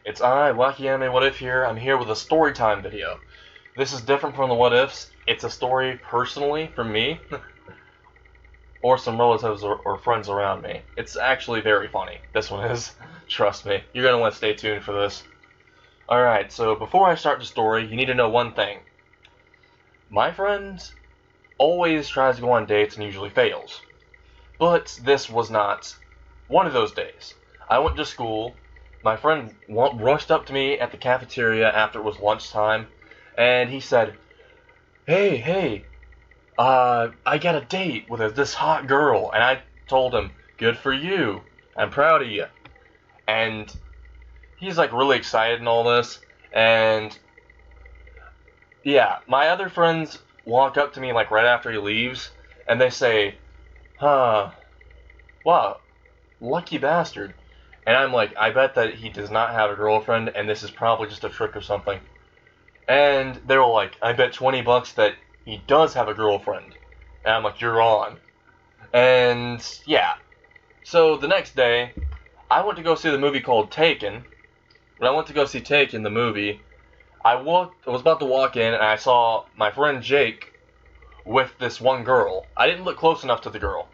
It's I, Wacky Anime What If here. I'm here with a story time video. This is different from the What Ifs. It's a story personally from me, or some relatives or friends around me. It's actually very funny. This one is. Trust me. You're going to want to stay tuned for this. Alright, so before I start the story, you need to know one thing. My friend always tries to go on dates and usually fails. But this was not one of those days. I went to school. My friend rushed up to me at the cafeteria after it was lunchtime, and he said, Hey, I got a date with this hot girl. And I told him, good for you. I'm proud of you. And he's like really excited and all this. And yeah, my other friends walk up to me like right after he leaves, and they say, wow, lucky bastard. And I'm like, I bet that he does not have a girlfriend, and this is probably just a trick or something. And they were like, I bet $20 that he does have a girlfriend. And I'm like, you're on. And yeah. So the next day, I went to go see the movie called Taken. When I went to go see Taken, the movie, I was about to walk in, and I saw my friend Jake with this one girl. I didn't look close enough to the girl.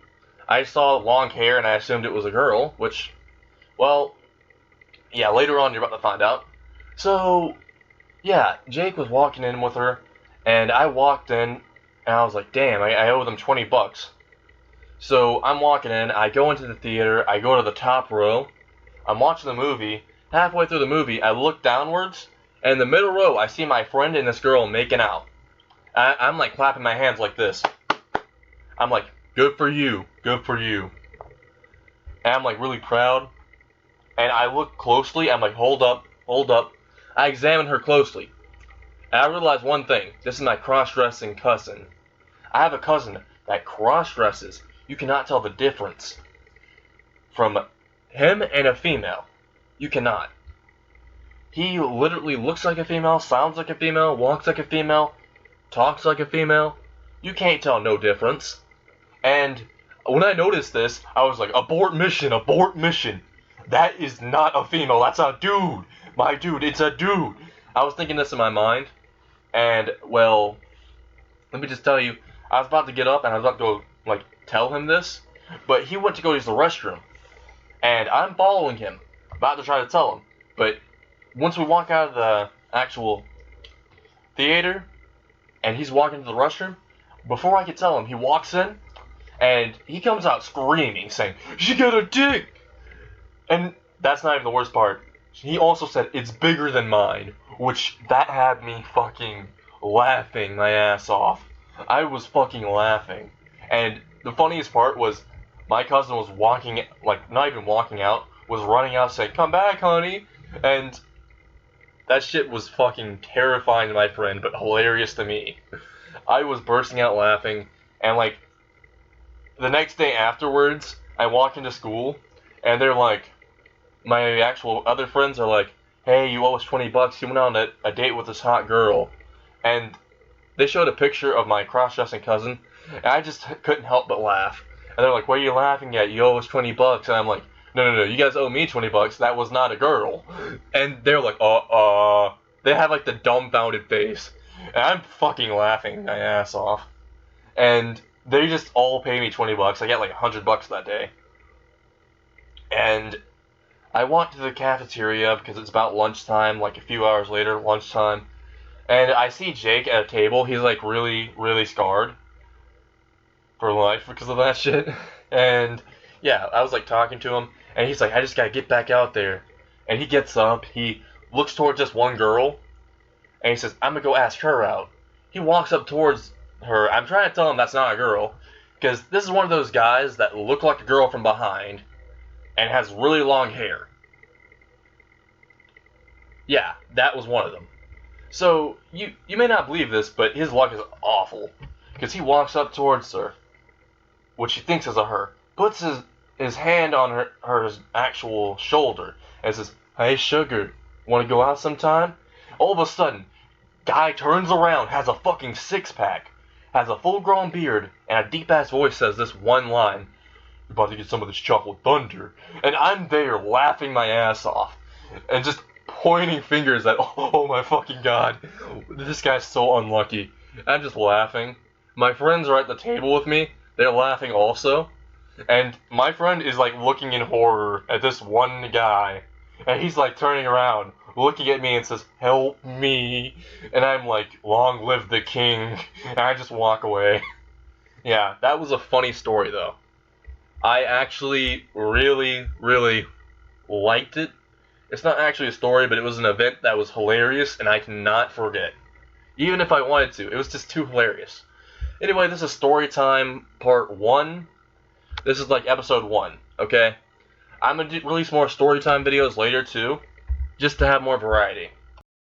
I saw long hair, and I assumed it was a girl, which, well, yeah, later on you're about to find out. So, yeah, Jake was walking in with her, and I walked in, and I was like, damn, I owe them $20. So, I'm walking in, I go into the theater, I go to the top row, I'm watching the movie. Halfway through the movie, I look downwards, and in the middle row, I see my friend and this girl making out. I'm like clapping my hands like this. I'm like, good for you, good for you. And I'm like really proud. And I look closely, I'm like, hold up. I examine her closely. And I realize one thing. This is my cross-dressing cousin. I have a cousin that cross-dresses. You cannot tell the difference from him and a female. You cannot. He literally looks like a female, sounds like a female, walks like a female, talks like a female. You can't tell no difference. And when I noticed this, I was like, abort mission, abort mission. That is not a female, that's a dude. My dude, it's a dude. I was thinking this in my mind, and, well, let me just tell you, I was about to get up and I was about to go, like, tell him this, but he went to go use the restroom, and I'm following him, about to try to tell him, but once we walk out of the actual theater, and he's walking to the restroom, before I could tell him, he walks in, and he comes out screaming, saying, she got a dick! And that's not even the worst part. He also said, it's bigger than mine, which that had me fucking laughing my ass off. I was fucking laughing. And the funniest part was, my cousin was walking, like, not even walking out, was running out saying, come back, honey! And that shit was fucking terrifying to my friend, but hilarious to me. I was bursting out laughing, and, like, the next day afterwards, I walk into school, and they're like, my actual other friends are like, hey, you owe us $20, you went on a date with this hot girl. And they showed a picture of my cross-dressing cousin, and I just couldn't help but laugh. And they're like, what are you laughing at? You owe us $20. And I'm like, no, you guys owe me $20, that was not a girl. And they're like, they have like the dumbfounded face. And I'm fucking laughing my ass off. And they just all pay me $20. I got like $100 that day. And I walked to the cafeteria because it's about lunchtime, like a few hours later, lunchtime. And I see Jake at a table. He's like really, really scarred for life because of that shit. And yeah, I was like talking to him, and he's like, I just gotta get back out there. And he gets up, he looks towards this one girl, and he says, I'm gonna go ask her out. He walks up towards her. I'm trying to tell him that's not a girl, because this is one of those guys that look like a girl from behind, and has really long hair. Yeah, that was one of them. So, you may not believe this, but his luck is awful. Because he walks up towards her, which he thinks is a her, puts his hand on her actual shoulder, and says, hey sugar, wanna go out sometime? All of a sudden, guy turns around, has a fucking six-pack, has a full-grown beard, and a deep-ass voice says this one line, you're about to get some of this chocolate thunder. And I'm there laughing my ass off, and just pointing fingers at, oh my fucking god, this guy's so unlucky. I'm just laughing. My friends are at the table with me. They're laughing also. And my friend is like looking in horror at this one guy. And he's like turning around, looking at me and says, "Help me." And I'm like, "Long live the king." And I just walk away. Yeah, that was a funny story though. I actually really, really liked it. It's not actually a story, but it was an event that was hilarious and I cannot forget. Even if I wanted to, it was just too hilarious. Anyway, this is story time part 1. This is like episode 1, okay? I'm gonna release more story time videos later too, just to have more variety.